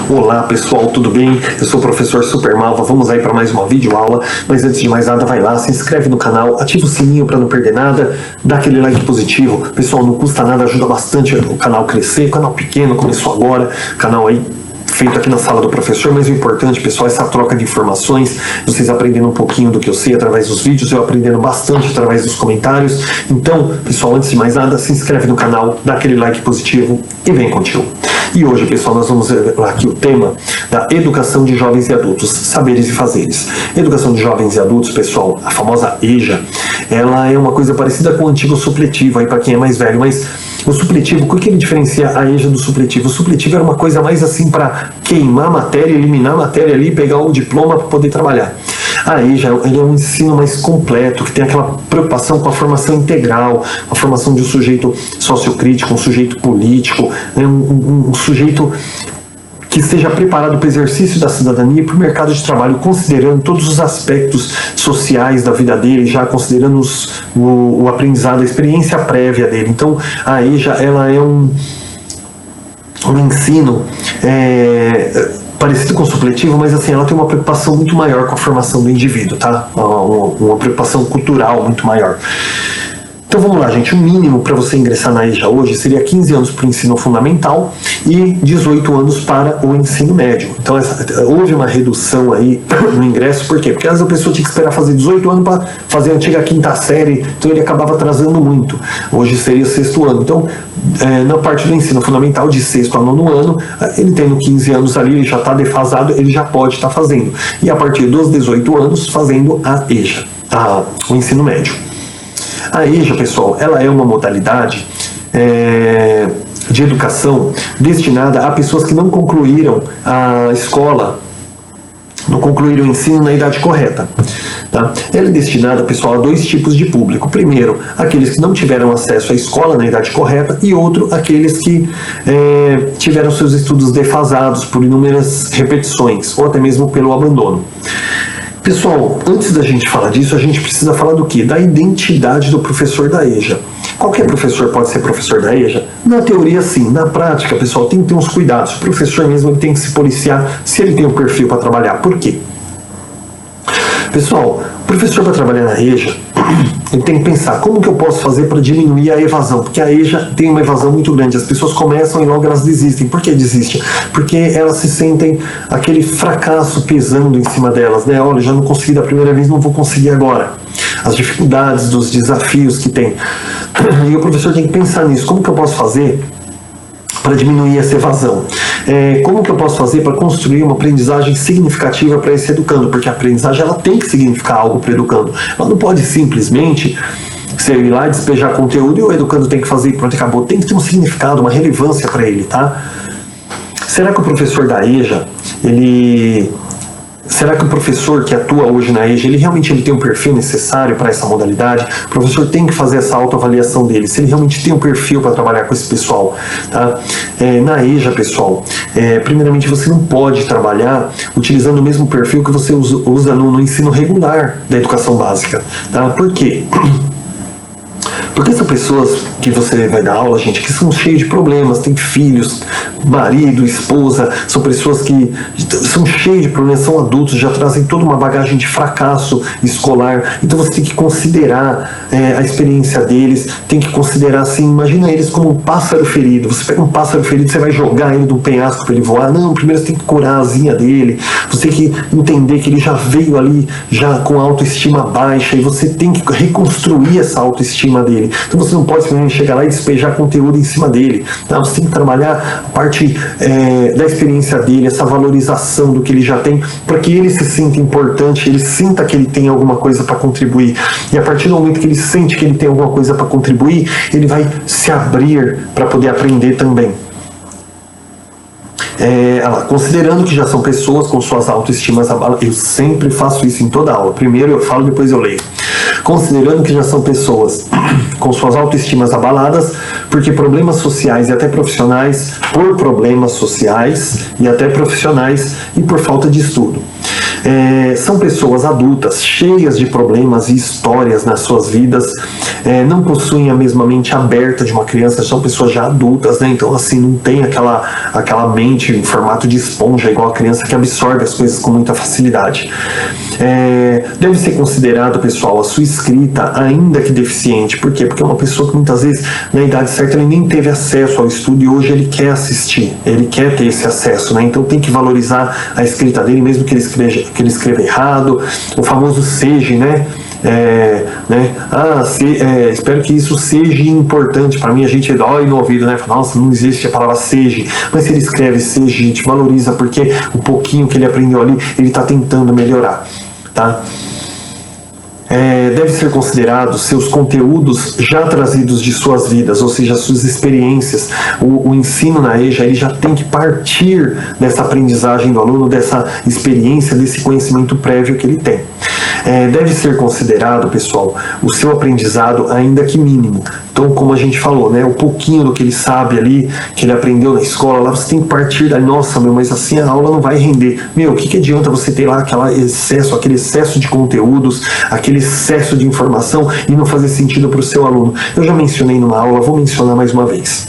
Olá pessoal, tudo bem? Eu sou o professor Supermalva, vamos aí para mais uma videoaula, mas antes de mais nada vai lá, se inscreve no canal, ativa o sininho para não perder nada, dá aquele like positivo, pessoal, não custa nada, ajuda bastante o canal crescer, canal pequeno, começou agora, canal aí feito aqui na sala do professor, mas o importante, pessoal, é essa troca de informações, vocês aprendendo um pouquinho do que eu sei através dos vídeos, eu aprendendo bastante através dos comentários. Então, pessoal, antes de mais nada, se inscreve no canal, dá aquele like positivo e vem contigo. E hoje, pessoal, nós vamos ver aqui o tema da educação de jovens e adultos, saberes e fazeres. Educação de jovens e adultos, pessoal, a famosa EJA, ela é uma coisa parecida com o antigo supletivo, aí para quem é mais velho, mas o supletivo, o que ele diferencia a EJA do supletivo? O supletivo era uma coisa mais assim para queimar a matéria, eliminar a matéria ali, pegar o diploma para poder trabalhar. A EJA ele é um ensino mais completo, que tem aquela preocupação com a formação integral, a formação de um sujeito sociocrítico, um sujeito político, né, um sujeito que esteja preparado para o exercício da cidadania e para o mercado de trabalho, considerando todos os aspectos sociais da vida dele, já considerando o aprendizado, a experiência prévia dele. Então, a EJA ela é um ensino parecido com o supletivo, mas assim, ela tem uma preocupação muito maior com a formação do indivíduo, tá? Uma preocupação cultural muito maior. Então vamos lá, gente, o mínimo para você ingressar na EJA hoje seria 15 anos para o ensino fundamental e 18 anos para o ensino médio. Então houve uma redução aí no ingresso, por quê? Porque às vezes a pessoa tinha que esperar fazer 18 anos para fazer a antiga quinta série, então ele acabava atrasando muito. Hoje seria sexto ano. Então, na parte do ensino fundamental, de sexto a nono ano, ele tendo 15 anos ali, ele já está defasado, ele já pode estar fazendo. E a partir dos 18 anos, fazendo a EJA, o ensino médio. A EJA, pessoal, ela é uma modalidade de educação destinada a pessoas que não concluíram a escola, não concluíram o ensino na idade correta. Tá? Ela é destinada, pessoal, a dois tipos de público. Primeiro, aqueles que não tiveram acesso à escola na idade correta, e outro, aqueles que tiveram seus estudos defasados por inúmeras repetições, ou até mesmo pelo abandono. Pessoal, antes da gente falar disso, a gente precisa falar do quê? Da identidade do professor da EJA. Qualquer professor pode ser professor da EJA? Na teoria, sim. Na prática, pessoal, tem que ter uns cuidados. O professor mesmo ele tem que se policiar se ele tem um perfil para trabalhar. Por quê? Pessoal, o professor para trabalhar na EJA, ele tem que pensar como que eu posso fazer para diminuir a evasão, porque a EJA tem uma evasão muito grande, as pessoas começam e logo elas desistem. Por que desistem? Porque elas se sentem aquele fracasso pesando em cima delas, né? Olha, já não consegui da primeira vez, não vou conseguir agora. As dificuldades, dos desafios que tem. E o professor tem que pensar nisso, como que eu posso fazer para diminuir essa evasão? Como que eu posso fazer para construir uma aprendizagem significativa para esse educando? Porque a aprendizagem ela tem que significar algo para o educando. Ela não pode simplesmente você ir lá e despejar conteúdo e o educando tem que fazer e pronto, acabou. Tem que ter um significado, uma relevância para ele, tá? Será que o professor da EJA, será que o professor que atua hoje na EJA, ele realmente tem um perfil necessário para essa modalidade? O professor tem que fazer essa autoavaliação dele, se ele realmente tem um perfil para trabalhar com esse pessoal. Tá? Na EJA, pessoal, primeiramente você não pode trabalhar utilizando o mesmo perfil que você usa no ensino regular da educação básica. Tá? Por quê? Porque são pessoas que você vai dar aula, gente, que são cheias de problemas, tem filhos, marido, esposa, são pessoas que são cheias de problemas, são adultos, já trazem toda uma bagagem de fracasso escolar. Então você tem que considerar a experiência deles, tem que considerar assim, imagina eles como um pássaro ferido. Você pega um pássaro ferido, você vai jogar ele de um penhasco para ele voar. Não, primeiro você tem que curar a asinha dele, você tem que entender que ele já veio ali já com autoestima baixa e você tem que reconstruir essa autoestima dele. Então você não pode simplesmente chegar lá e despejar conteúdo em cima dele. Tá? Você tem que trabalhar a parte da experiência dele, essa valorização do que ele já tem, para que ele se sinta importante, ele sinta que ele tem alguma coisa para contribuir. E a partir do momento que ele sente que ele tem alguma coisa para contribuir, ele vai se abrir para poder aprender também. Considerando que já são pessoas com suas autoestimas abaladas, eu sempre faço isso em toda aula. Primeiro eu falo, depois eu leio. Considerando que já são pessoas com suas autoestimas abaladas, porque problemas sociais e até profissionais, por problemas sociais e até profissionais e por falta de estudo. São pessoas adultas, cheias de problemas e histórias nas suas vidas, não possuem a mesma mente aberta de uma criança, são pessoas já adultas, né? Então assim, não tem aquela mente em formato de esponja igual a criança que absorve as coisas com muita facilidade. Deve ser considerado, pessoal, a sua escrita, ainda que deficiente. Por quê? Porque é uma pessoa que muitas vezes, na idade certa, ele nem teve acesso ao estudo e hoje ele quer assistir, ele quer ter esse acesso, né? Então tem que valorizar a escrita dele, mesmo que ele escreva errado, o famoso seja, né? Espero que isso seja importante. Para mim, a gente dói no ouvido, né? Nossa, não existe a palavra seja, mas se ele escreve seja, a gente valoriza, porque o pouquinho que ele aprendeu ali, ele está tentando melhorar, tá? Deve ser considerado seus conteúdos já trazidos de suas vidas, ou seja, suas experiências. O ensino na EJA, ele já tem que partir dessa aprendizagem do aluno, dessa experiência, desse conhecimento prévio que ele tem. Deve ser considerado, pessoal, o seu aprendizado, ainda que mínimo. Então, como a gente falou, né, o pouquinho do que ele sabe ali, que ele aprendeu na escola, lá você tem que partir da, nossa, mas assim a aula não vai render. O que adianta você ter lá aquele excesso de conteúdos, aquele excesso de informação e não fazer sentido para o seu aluno? Eu já mencionei numa aula, vou mencionar mais uma vez.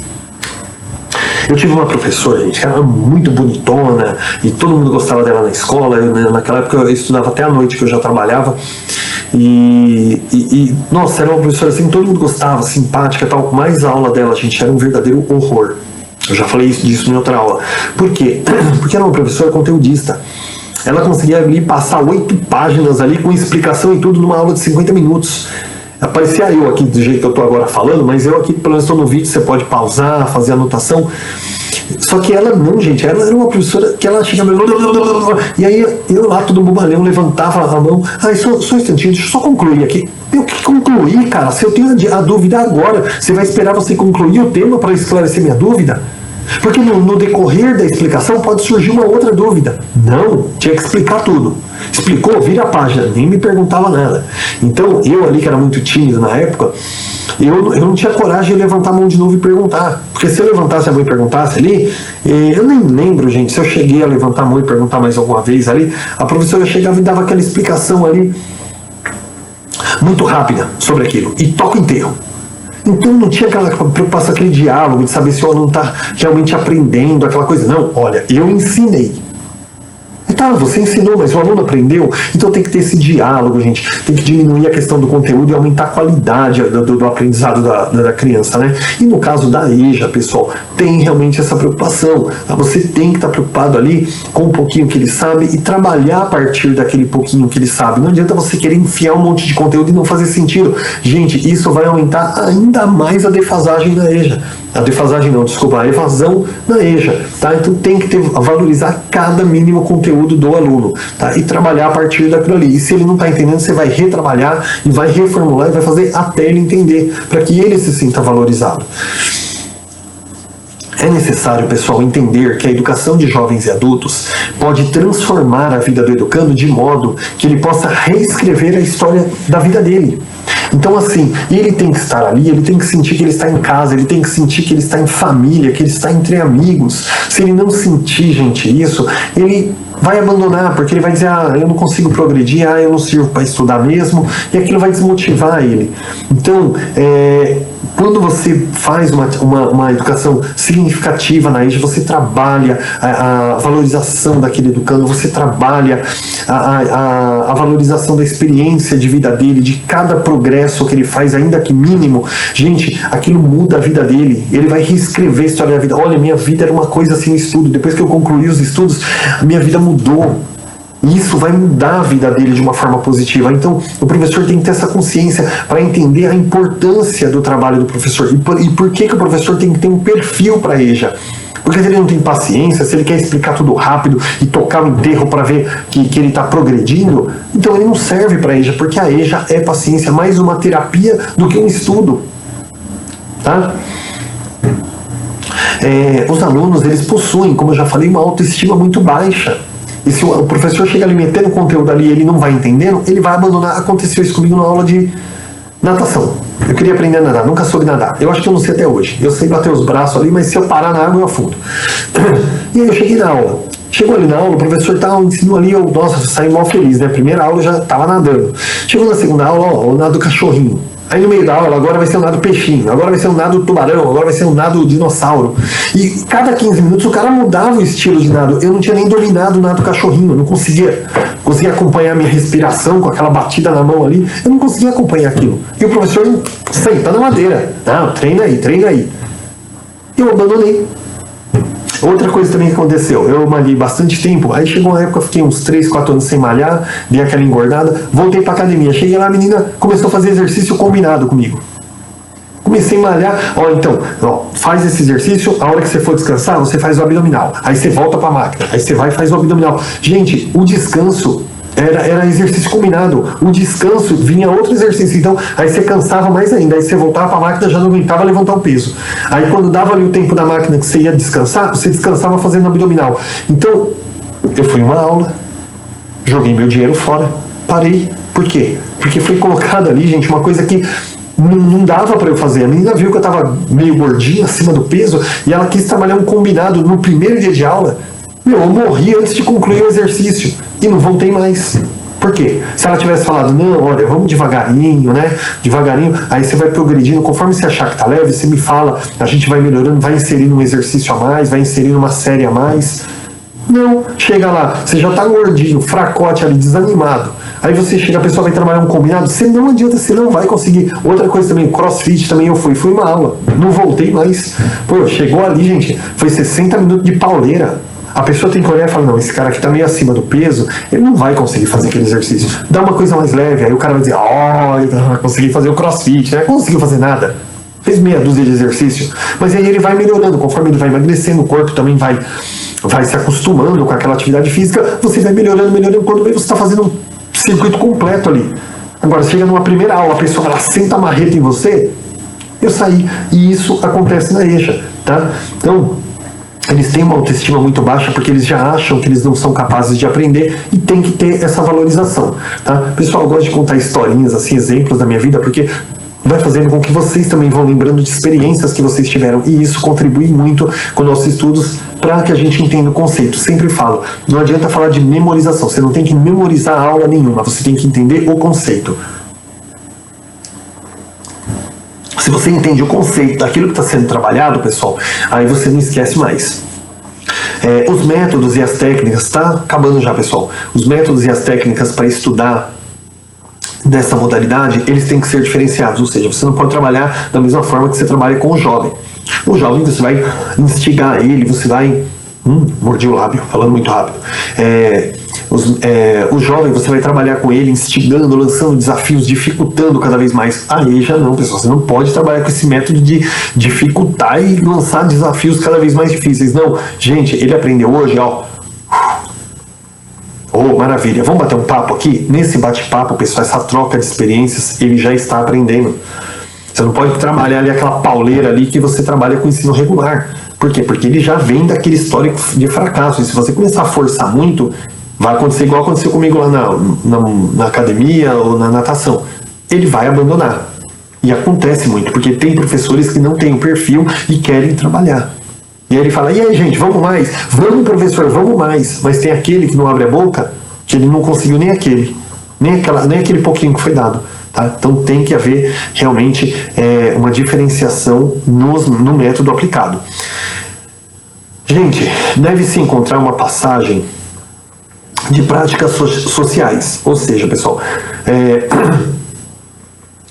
Eu tive uma professora, gente, que era muito bonitona e todo mundo gostava dela na escola. Naquela época eu estudava até à noite, que eu já trabalhava. Nossa, era uma professora assim, todo mundo gostava, simpática e tal, mas a aula dela, gente, era um verdadeiro horror. Eu já falei disso em outra aula. Por quê? Porque era uma professora conteudista. Ela conseguia ali passar 8 páginas ali com explicação e tudo numa aula de 50 minutos. Aparecia eu aqui do jeito que eu estou agora falando, mas eu aqui, pelo menos estou no vídeo, você pode pausar, fazer anotação. Só que ela não, gente, ela era uma professora que ela chegava... E aí eu lá, todo bobalhão, levantava a mão. Só um instantinho, deixa eu só concluir aqui. O que concluir, cara? Se eu tenho a dúvida agora, você vai esperar você concluir o tema para esclarecer minha dúvida? Porque no decorrer da explicação pode surgir uma outra dúvida. Não, tinha que explicar tudo. Explicou, vira a página, nem me perguntava nada. Então, eu ali, que era muito tímido na época, eu não tinha coragem de levantar a mão de novo e perguntar. Porque se eu levantasse a mão e perguntasse ali, eu nem lembro, gente, se eu cheguei a levantar a mão e perguntar mais alguma vez ali, a professora chegava e dava aquela explicação ali, muito rápida sobre aquilo, e toca o enterro. Então não tinha aquela preocupação, aquele diálogo de saber se o aluno está realmente aprendendo, aquela coisa. Não, olha, eu ensinei. Você ensinou, mas o aluno aprendeu. Então tem que ter esse diálogo, gente. Tem que diminuir a questão do conteúdo e aumentar a qualidade do aprendizado da criança, né? E no caso da EJA, pessoal, tem realmente essa preocupação. Você tem que estar preocupado ali com um pouquinho que ele sabe e trabalhar a partir daquele pouquinho que ele sabe. Não adianta você querer enfiar um monte de conteúdo e não fazer sentido. Gente, isso vai aumentar ainda mais a defasagem da EJA. A defasagem não, desculpa, a evasão na EJA, tá? Então tem que valorizar cada mínimo conteúdo do aluno, tá? E trabalhar a partir daquilo ali. E se ele não está entendendo, você vai retrabalhar e vai reformular e vai fazer até ele entender, para que ele se sinta valorizado. É necessário, pessoal, entender que a educação de jovens e adultos pode transformar a vida do educando de modo que ele possa reescrever a história da vida dele. Então, assim, ele tem que estar ali, ele tem que sentir que ele está em casa, ele tem que sentir que ele está em família, que ele está entre amigos. Se ele não sentir, gente, isso, ele vai abandonar, porque ele vai dizer, eu não consigo progredir, eu não sirvo para estudar mesmo, e aquilo vai desmotivar ele. Então, quando você faz uma educação significativa na EJA, você trabalha a valorização daquele educando, você trabalha a valorização da experiência de vida dele, de cada progresso que ele faz, ainda que mínimo. Gente, aquilo muda a vida dele, ele vai reescrever a história da vida. Olha, minha vida era uma coisa assim no estudo, depois que eu concluí os estudos, a minha vida mudou. Isso vai mudar a vida dele de uma forma positiva. Então, o professor tem que ter essa consciência para entender a importância do trabalho do professor. E por que o professor tem que ter um perfil para a EJA? Porque se ele não tem paciência, se ele quer explicar tudo rápido e tocar o enterro para ver que ele está progredindo, então ele não serve para a EJA, porque a EJA é paciência, mais uma terapia do que um estudo. Tá? Os alunos, eles possuem, como eu já falei, uma autoestima muito baixa. E se o professor chega ali metendo conteúdo ali e ele não vai entendendo, ele vai abandonar. Aconteceu isso comigo na aula de natação. Eu queria aprender a nadar, nunca soube nadar. Eu acho que eu não sei até hoje. Eu sei bater os braços ali, mas se eu parar na água eu afundo. E aí eu cheguei na aula. Chegou ali na aula, o professor ensinou ali, nossa, eu saí mal feliz, né? Primeira aula eu já tava nadando. Chegou na segunda aula, ó, o nado cachorrinho. Aí no meio da aula, agora vai ser o nado peixinho, agora vai ser o nado tubarão, agora vai ser o nado dinossauro. E cada 15 minutos o cara mudava o estilo de nado. Eu não tinha nem dominado o nado cachorrinho, eu não conseguia acompanhar a minha respiração com aquela batida na mão ali. Eu não conseguia acompanhar aquilo. E o professor senta na madeira. Não, treina aí. Eu abandonei. Outra coisa também que aconteceu, eu malhei bastante tempo, aí chegou uma época, eu fiquei uns 3, 4 anos sem malhar, dei aquela engordada, voltei pra academia, cheguei lá, a menina começou a fazer exercício combinado comigo. Comecei a malhar, faz esse exercício, a hora que você for descansar, você faz o abdominal, aí você volta pra máquina, aí você vai e faz o abdominal. Gente, o descanso era exercício combinado. O descanso vinha outro exercício. Então, aí você cansava mais ainda. Aí você voltava para a máquina, já não aguentava levantar o peso. Aí quando dava ali o tempo da máquina que você ia descansar, você descansava fazendo abdominal. Então, eu fui em uma aula, joguei meu dinheiro fora, parei. Por quê? Porque foi colocado ali, gente, uma coisa que não dava para eu fazer. A menina viu que eu estava meio gordinho, acima do peso, e ela quis trabalhar um combinado no primeiro dia de aula. Eu morri antes de concluir o exercício e não voltei mais. Por quê? Se ela tivesse falado, não, olha, vamos devagarinho, né? Devagarinho, aí você vai progredindo, conforme você achar que tá leve, você me fala, a gente vai melhorando, vai inserindo um exercício a mais, vai inserindo uma série a mais. Não, chega lá, você já tá gordinho, fracote ali, desanimado. Aí você chega, a pessoa vai trabalhar um combinado, você não adianta, você não vai conseguir. Outra coisa também, crossfit também eu fui uma aula, não voltei mais. Pô, chegou ali, gente, foi 60 minutos de pauleira. A pessoa tem que olhar e falar, não, esse cara aqui tá meio acima do peso, ele não vai conseguir fazer aquele exercício. Dá uma coisa mais leve, aí o cara vai dizer, eu consegui fazer o crossfit, né? Conseguiu fazer nada. Fez meia dúzia de exercício. Mas aí ele vai melhorando, conforme ele vai emagrecendo, o corpo também vai se acostumando com aquela atividade física, você vai melhorando, quando você está fazendo um circuito completo ali. Agora, chega numa primeira aula, a pessoa ela senta a marreta em você, eu saí. E isso acontece na EJA, tá? Então, eles têm uma autoestima muito baixa porque eles já acham que eles não são capazes de aprender e tem que ter essa valorização, tá? Pessoal, eu gosto de contar historinhas, assim, exemplos da minha vida, porque vai fazendo com que vocês também vão lembrando de experiências que vocês tiveram, e isso contribui muito com nossos estudos para que a gente entenda o conceito. Sempre falo, não adianta falar de memorização, você não tem que memorizar aula nenhuma, você tem que entender o conceito. Se você entende o conceito daquilo que está sendo trabalhado, pessoal, aí você não esquece mais. Os métodos e as técnicas, tá acabando já, pessoal. Os métodos e as técnicas para estudar dessa modalidade, eles têm que ser diferenciados, ou seja, você não pode trabalhar da mesma forma que você trabalha com o jovem. O jovem, você vai instigar ele, você vai... mordi o lábio, falando muito rápido. O jovem, você vai trabalhar com ele, instigando, lançando desafios, dificultando cada vez mais. Aí já não, pessoal, você não pode trabalhar com esse método de dificultar e lançar desafios cada vez mais difíceis. Não, gente, ele aprendeu hoje, ó. Oh, maravilha, vamos bater um papo aqui? Nesse bate-papo, pessoal, essa troca de experiências, ele já está aprendendo. Você não pode trabalhar ali aquela pauleira ali que você trabalha com ensino regular. Por quê? Porque ele já vem daquele histórico de fracasso. E se você começar a forçar muito, vai acontecer igual aconteceu comigo lá na academia ou na natação. Ele vai abandonar. E acontece muito, porque tem professores que não têm o perfil e querem trabalhar. E aí ele fala, e aí gente, vamos mais? Vamos, professor, vamos mais. Mas tem aquele que não abre a boca, que ele não conseguiu nem aquele pouquinho que foi dado. Tá? Então tem que haver realmente uma diferenciação no método aplicado. Gente, deve-se encontrar uma passagem de práticas sociais. Ou seja, pessoal,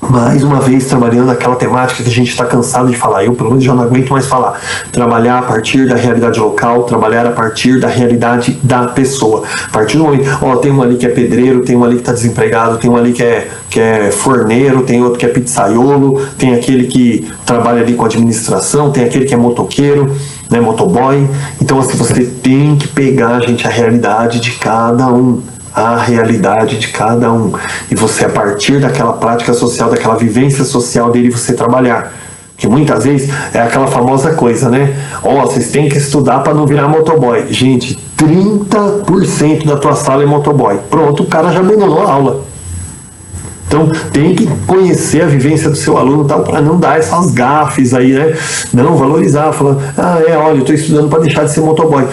mais uma vez trabalhando aquela temática que a gente está cansado de falar, eu pelo menos já não aguento mais falar. Trabalhar a partir da realidade local, trabalhar a partir da realidade da pessoa. A partir do momento, tem um ali que é pedreiro, tem um ali que está desempregado, tem um ali que é forneiro, tem outro que é pizzaiolo, tem aquele que trabalha ali com administração, tem aquele que é motoqueiro, né, motoboy. Então assim, você tem que pegar, gente, a realidade de cada um. A realidade de cada um. E você, a partir daquela prática social, daquela vivência social dele, você trabalhar. Porque muitas vezes é aquela famosa coisa, né? Vocês têm que estudar para não virar motoboy. Gente, 30% da tua sala é motoboy. Pronto, o cara já abandonou a aula. Então tem que conhecer a vivência do seu aluno tal, para não dar essas gafes aí, né? Não valorizar, falar, olha, eu estou estudando para deixar de ser motoboy.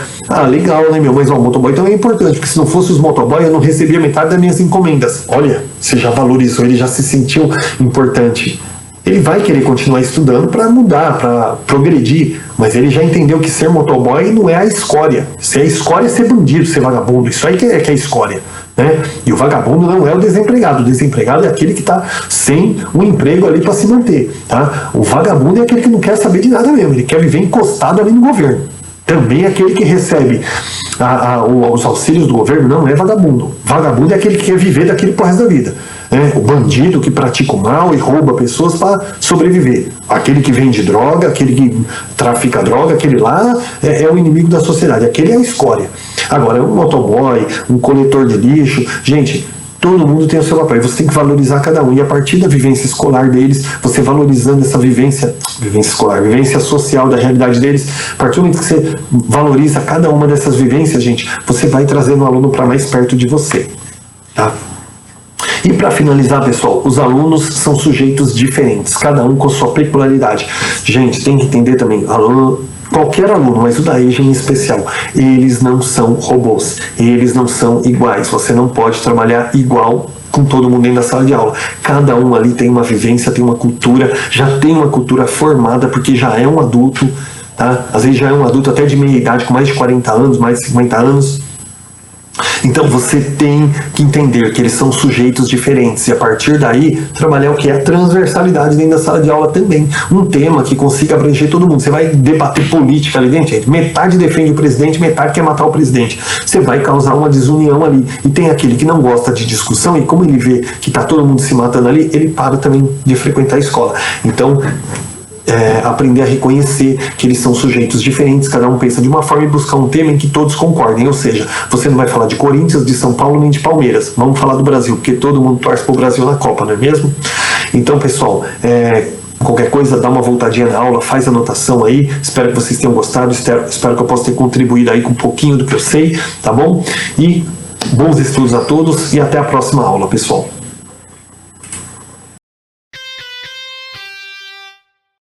Legal, né, meu? Mas o motoboy também é importante, porque se não fosse os motoboy, eu não recebia metade das minhas encomendas. Olha, você já valorizou, ele já se sentiu importante. Ele vai querer continuar estudando para mudar, para progredir, mas ele já entendeu que ser motoboy não é a escória. Se a escória é ser bandido, ser vagabundo, isso aí que é a escória. Né? E o vagabundo não é o desempregado é aquele que está sem um emprego ali para se manter. Tá? O vagabundo é aquele que não quer saber de nada mesmo, ele quer viver encostado ali no governo. Também aquele que recebe os auxílios do governo não é vagabundo. Vagabundo é aquele que quer viver daquilo pro resto da vida. O bandido que pratica o mal e rouba pessoas para sobreviver. Aquele que vende droga, aquele que trafica droga, aquele lá é o inimigo da sociedade. Aquele é a escória. Agora, um motoboy, um coletor de lixo, gente, todo mundo tem o seu papel, e você tem que valorizar cada um. E a partir da vivência escolar deles, você valorizando essa vivência escolar, vivência social da realidade deles, a partir do momento que você valoriza cada uma dessas vivências, gente, você vai trazendo o aluno para mais perto de você. Tá? E para finalizar, pessoal, os alunos são sujeitos diferentes, cada um com sua peculiaridade. Gente, tem que entender também, qualquer aluno, mas o da EJA em especial, eles não são robôs, eles não são iguais, você não pode trabalhar igual com todo mundo dentro da sala de aula. Cada um ali tem uma vivência, tem uma cultura, já tem uma cultura formada, porque já é um adulto, tá? Às vezes já é um adulto até de meia idade, com mais de 40 anos, mais de 50 anos. Então você tem que entender que eles são sujeitos diferentes e a partir daí trabalhar o que é a transversalidade dentro da sala de aula também. Um tema que consiga abranger todo mundo. Você vai debater política ali dentro, gente. Metade defende o presidente, metade quer matar o presidente. Você vai causar uma desunião ali. E tem aquele que não gosta de discussão e como ele vê que está todo mundo se matando ali, ele para também de frequentar a escola. Então, aprender a reconhecer que eles são sujeitos diferentes, cada um pensa de uma forma e buscar um tema em que todos concordem, ou seja, você não vai falar de Corinthians, de São Paulo, nem de Palmeiras, vamos falar do Brasil, porque todo mundo torce pro Brasil na Copa, não é mesmo? Então, pessoal, qualquer coisa, dá uma voltadinha na aula, faz anotação aí, espero que vocês tenham gostado, espero que eu possa ter contribuído aí com um pouquinho do que eu sei, tá bom? E bons estudos a todos e até a próxima aula, pessoal.